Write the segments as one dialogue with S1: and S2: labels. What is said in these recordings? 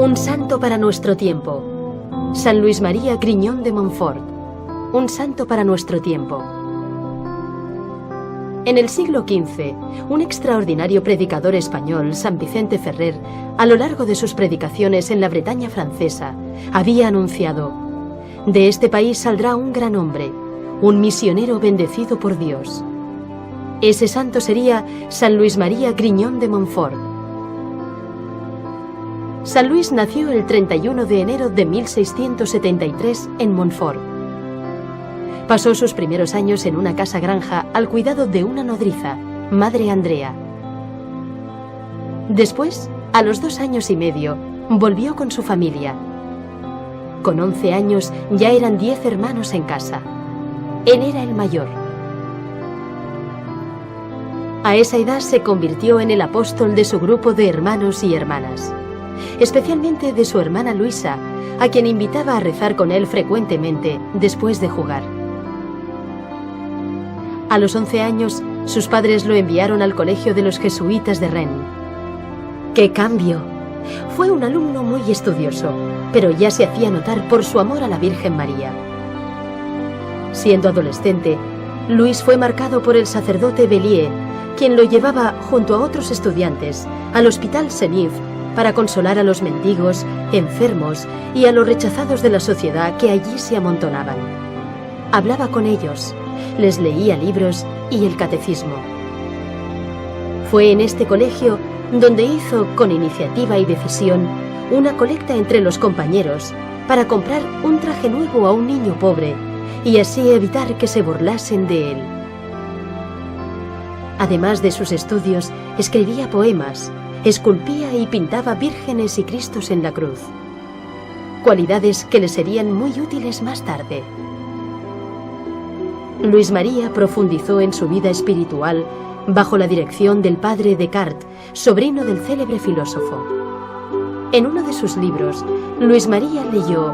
S1: Un santo para nuestro tiempo. San Luis María Grignon de Montfort. Un santo para nuestro tiempo. En el siglo XV, un extraordinario predicador español, San Vicente Ferrer, a lo largo de sus predicaciones en la Bretaña francesa, había anunciado: de este país saldrá un gran hombre, un misionero bendecido por Dios. Ese santo sería San Luis María Grignon de Montfort. San Luis nació el 31 de enero de 1673 en Montfort. Pasó sus primeros años en una casa granja al cuidado de una nodriza, Madre Andrea. Después, a los 2 años y medio, volvió con su familia. Con 11 años ya eran 10 hermanos en casa. Él era el mayor. A esa edad se convirtió en el apóstol de su grupo de hermanos y hermanas, especialmente de su hermana Luisa, a quien invitaba a rezar con él frecuentemente después de jugar. A los 11 años, sus padres lo enviaron al colegio de los jesuitas de Rennes. ¡Qué cambio! Fue un alumno muy estudioso, pero ya se hacía notar por su amor a la Virgen María. Siendo adolescente, Luis fue marcado por el sacerdote Bellier, quien lo llevaba, junto a otros estudiantes, al Hospital Saint-Yves para consolar a los mendigos, enfermos y a los rechazados de la sociedad que allí se amontonaban. Hablaba con ellos, les leía libros y el catecismo. Fue en este colegio donde hizo, con iniciativa y decisión, una colecta entre los compañeros para comprar un traje nuevo a un niño pobre y así evitar que se burlasen de él. Además de sus estudios, escribía poemas, esculpía y pintaba vírgenes y cristos en la cruz, cualidades que le serían muy útiles más tarde. Luis María profundizó en su vida espiritual bajo la dirección del padre Descartes, sobrino del célebre filósofo. En uno de sus libros, Luis María leyó: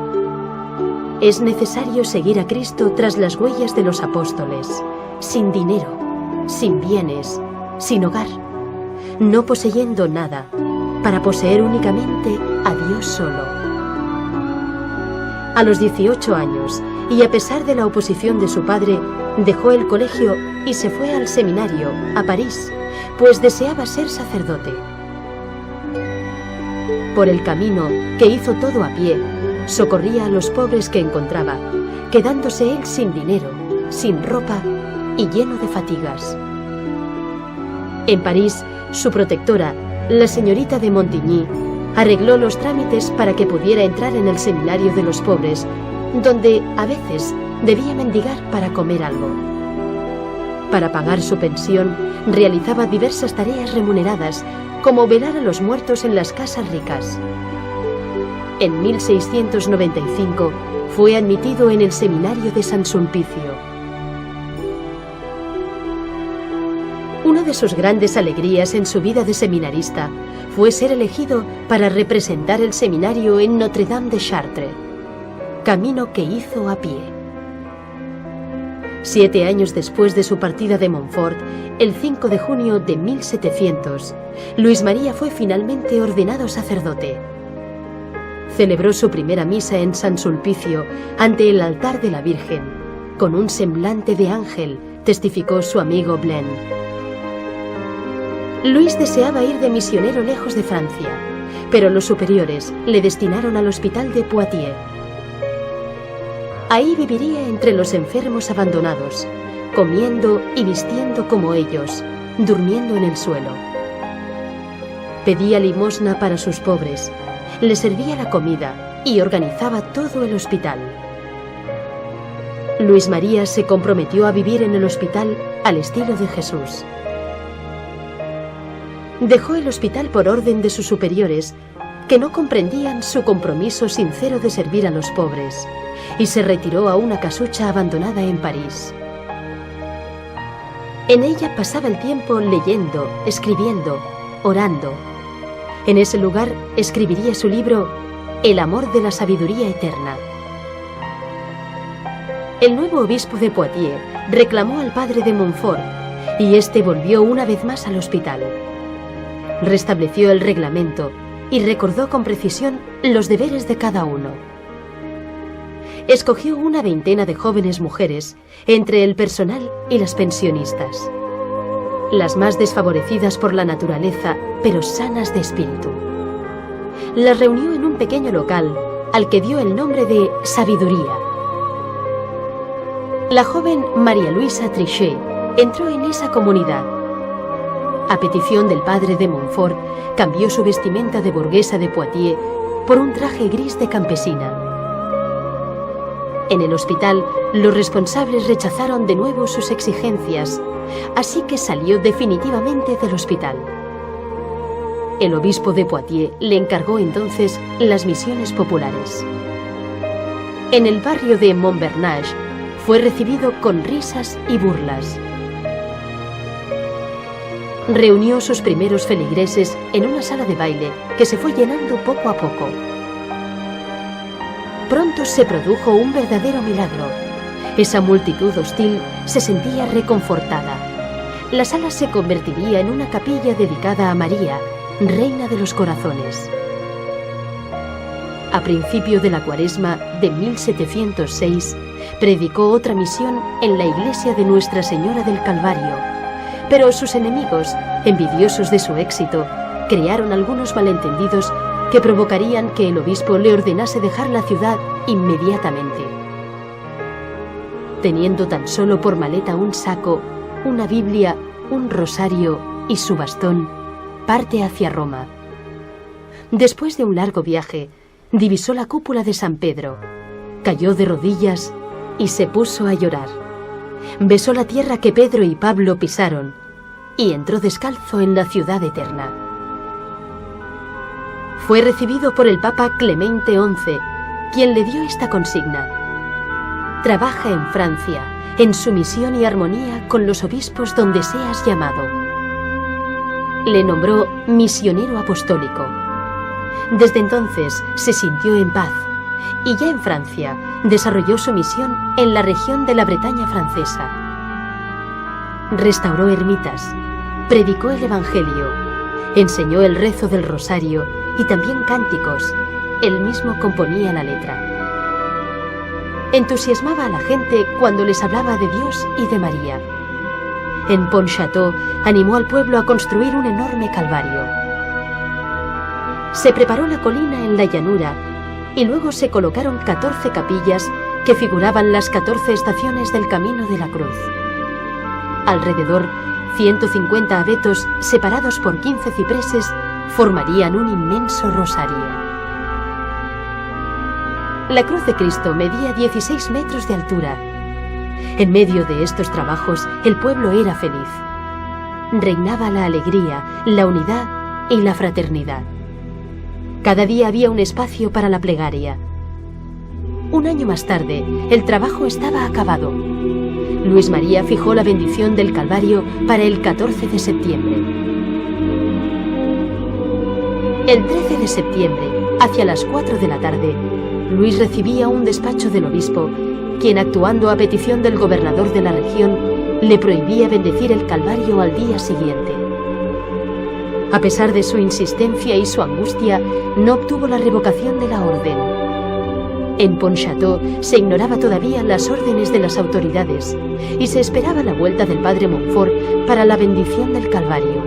S1: «Es necesario seguir a Cristo tras las huellas de los apóstoles, sin dinero, sin bienes, sin hogar, no poseyendo nada, para poseer únicamente a Dios solo». A los 18 años, y a pesar de la oposición de su padre, dejó el colegio y se fue al seminario, a París, pues deseaba ser sacerdote. Por el camino, que hizo todo a pie, socorría a los pobres que encontraba, quedándose él sin dinero, sin ropa y lleno de fatigas. En París, su protectora, la señorita de Montigny, arregló los trámites para que pudiera entrar en el seminario de los pobres, donde a veces debía mendigar para comer algo. Para pagar su pensión, realizaba diversas tareas remuneradas, como velar a los muertos en las casas ricas. En 1695 fue admitido en el seminario de San Sulpicio. Una de sus grandes alegrías en su vida de seminarista fue ser elegido para representar el seminario en Notre-Dame de Chartres, camino que hizo a pie. 7 años después de su partida de Montfort, el 5 de junio de 1700, Luis María fue finalmente ordenado sacerdote. Celebró su primera misa en San Sulpicio ante el altar de la Virgen. Con un semblante de ángel, testificó su amigo Blaine. Luis deseaba ir de misionero lejos de Francia, pero los superiores le destinaron al hospital de Poitiers. Ahí viviría entre los enfermos abandonados, comiendo y vistiendo como ellos, durmiendo en el suelo. Pedía limosna para sus pobres, les servía la comida y organizaba todo el hospital. Luis María se comprometió a vivir en el hospital al estilo de Jesús. Dejó el hospital por orden de sus superiores, que no comprendían su compromiso sincero de servir a los pobres, y se retiró a una casucha abandonada en París. En ella pasaba el tiempo leyendo, escribiendo, orando. En ese lugar escribiría su libro El amor de la sabiduría eterna. El nuevo obispo de Poitiers reclamó al padre de Montfort y éste volvió una vez más al hospital. Restableció el reglamento y recordó con precisión los deberes de cada uno. Escogió una veintena de jóvenes mujeres entre el personal y las pensionistas, las más desfavorecidas por la naturaleza, pero sanas de espíritu. Las reunió en un pequeño local al que dio el nombre de Sabiduría. La joven María Luisa Trichet entró en esa comunidad. A petición del padre de Montfort, cambió su vestimenta de burguesa de Poitiers por un traje gris de campesina. En el hospital, los responsables rechazaron de nuevo sus exigencias, así que salió definitivamente del hospital. El obispo de Poitiers le encargó entonces las misiones populares. En el barrio de Montbernage fue recibido con risas y burlas. Reunió sus primeros feligreses en una sala de baile que se fue llenando poco a poco. Pronto se produjo un verdadero milagro. Esa multitud hostil se sentía reconfortada. La sala se convertiría en una capilla dedicada a María, Reina de los Corazones. A principio de la Cuaresma de 1706, predicó otra misión en la iglesia de Nuestra Señora del Calvario, pero sus enemigos, envidiosos de su éxito, crearon algunos malentendidos que provocarían que el obispo le ordenase dejar la ciudad inmediatamente. Teniendo tan solo por maleta un saco, una Biblia, un rosario y su bastón, parte hacia Roma. Después de un largo viaje, divisó la cúpula de San Pedro, cayó de rodillas y se puso a llorar. Besó la tierra que Pedro y Pablo pisaron y entró descalzo en la ciudad eterna. Fue recibido por el Papa Clemente XI, quien le dio esta consigna: trabaja en Francia, en sumisión y armonía con los obispos donde seas llamado. Le nombró misionero apostólico. Desde entonces se sintió en paz y ya en Francia desarrolló su misión en la región de la Bretaña francesa. Restauró ermitas, predicó el Evangelio, enseñó el rezo del rosario y también cánticos. Él mismo componía la letra. Entusiasmaba a la gente cuando les hablaba de Dios y de María. En Pontchâteau animó al pueblo a construir un enorme calvario. Se preparó la colina en la llanura y luego se colocaron 14 capillas que figuraban las 14 estaciones del Camino de la Cruz. Alrededor, 150 abetos separados por 15 cipreses formarían un inmenso rosario. La cruz de Cristo medía 16 metros de altura. En medio de estos trabajos, el pueblo era feliz. Reinaba la alegría, la unidad y la fraternidad. Cada día había un espacio para la plegaria. Un año más tarde, el trabajo estaba acabado. Luis María fijó la bendición del Calvario para el 14 de septiembre. El 13 de septiembre, hacia las 4 de la tarde, Luis recibía un despacho del obispo, quien, actuando a petición del gobernador de la región, le prohibía bendecir el Calvario al día siguiente. A pesar de su insistencia y su angustia, no obtuvo la revocación de la orden. En Pontchâteau se ignoraba todavía las órdenes de las autoridades y se esperaba la vuelta del padre Montfort para la bendición del Calvario.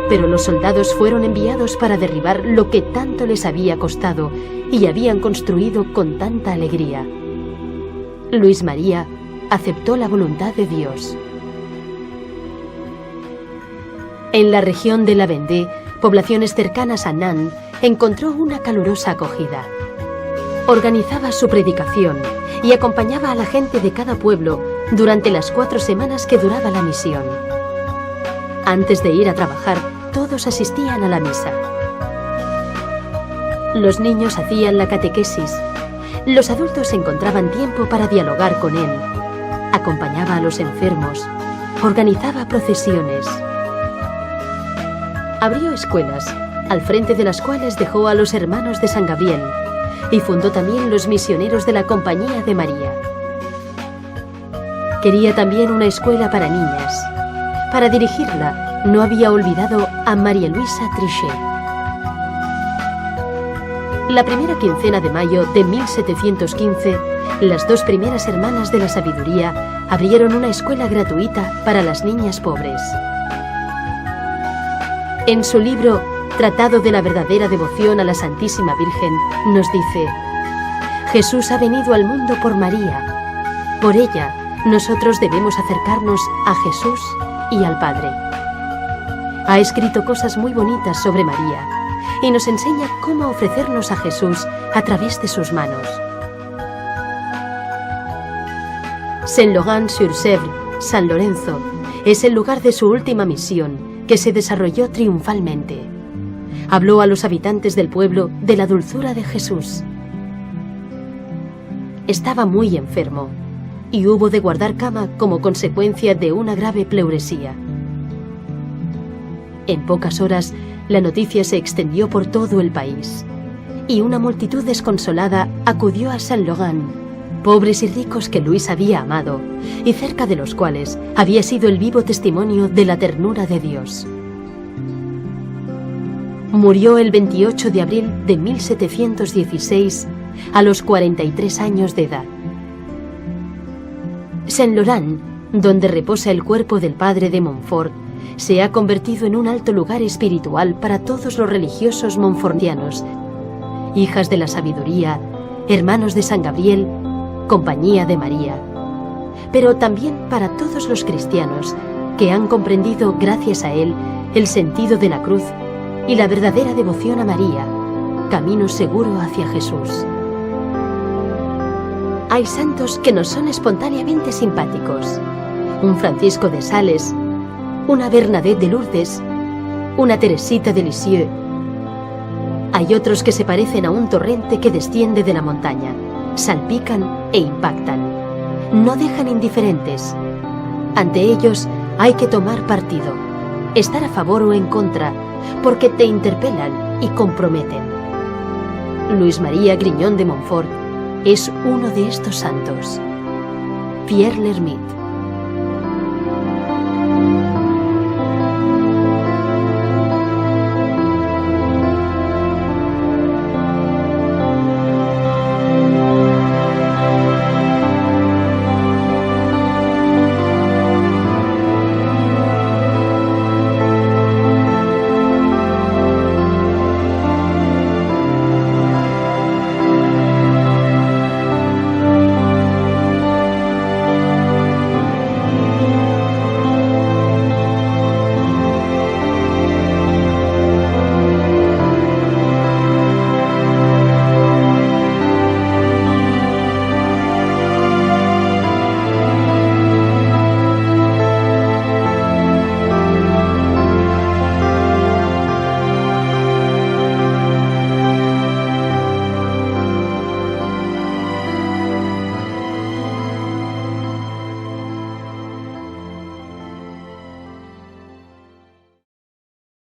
S1: Pero los soldados fueron enviados para derribar lo que tanto les había costado y habían construido con tanta alegría. Luis María aceptó la voluntad de Dios. En la región de la Vendée, poblaciones cercanas a Nantes, encontró una calurosa acogida. Organizaba su predicación y acompañaba a la gente de cada pueblo durante las 4 semanas que duraba la misión. Antes de ir a trabajar, todos asistían a la misa. Los niños hacían la catequesis. Los adultos encontraban tiempo para dialogar con él. Acompañaba a los enfermos. Organizaba procesiones. Abrió escuelas, al frente de las cuales dejó a los hermanos de San Gabriel, y fundó también los misioneros de la Compañía de María. Quería también una escuela para niñas. Para dirigirla, no había olvidado a María Luisa Trichet. La primera quincena de mayo de 1715, las dos primeras hermanas de la sabiduría abrieron una escuela gratuita para las niñas pobres. En su libro Tratado de la verdadera devoción a la Santísima Virgen, nos dice: Jesús ha venido al mundo por María. Por ella, nosotros debemos acercarnos a Jesús y al Padre. Ha escrito cosas muy bonitas sobre María y nos enseña cómo ofrecernos a Jesús a través de sus manos. Saint-Laurent-sur-Sèvre, San Lorenzo, es el lugar de su última misión, que se desarrolló triunfalmente. Habló a los habitantes del pueblo de la dulzura de Jesús. Estaba muy enfermo y hubo de guardar cama como consecuencia de una grave pleuresía. En pocas horas, la noticia se extendió por todo el país y una multitud desconsolada acudió a Saint-Laurent, pobres y ricos que Luis había amado y cerca de los cuales había sido el vivo testimonio de la ternura de Dios. Murió el 28 de abril de 1716 a los 43 años de edad. Saint-Laurent, donde reposa el cuerpo del padre de Montfort, se ha convertido en un alto lugar espiritual para todos los religiosos montfortianos, hijas de la sabiduría, hermanos de San Gabriel, compañía de María, pero también para todos los cristianos que han comprendido gracias a él el sentido de la cruz y la verdadera devoción a María, camino seguro hacia Jesús. Hay santos que nos son espontáneamente simpáticos: un Francisco de Sales, una Bernadette de Lourdes, una Teresita de Lisieux. Hay otros que se parecen a un torrente que desciende de la montaña, salpican e impactan, no dejan indiferentes. Ante ellos hay que tomar partido, estar a favor o en contra, porque te interpelan y comprometen. Luis María Grignon de Montfort es uno de estos santos. Pierre L'Hermite.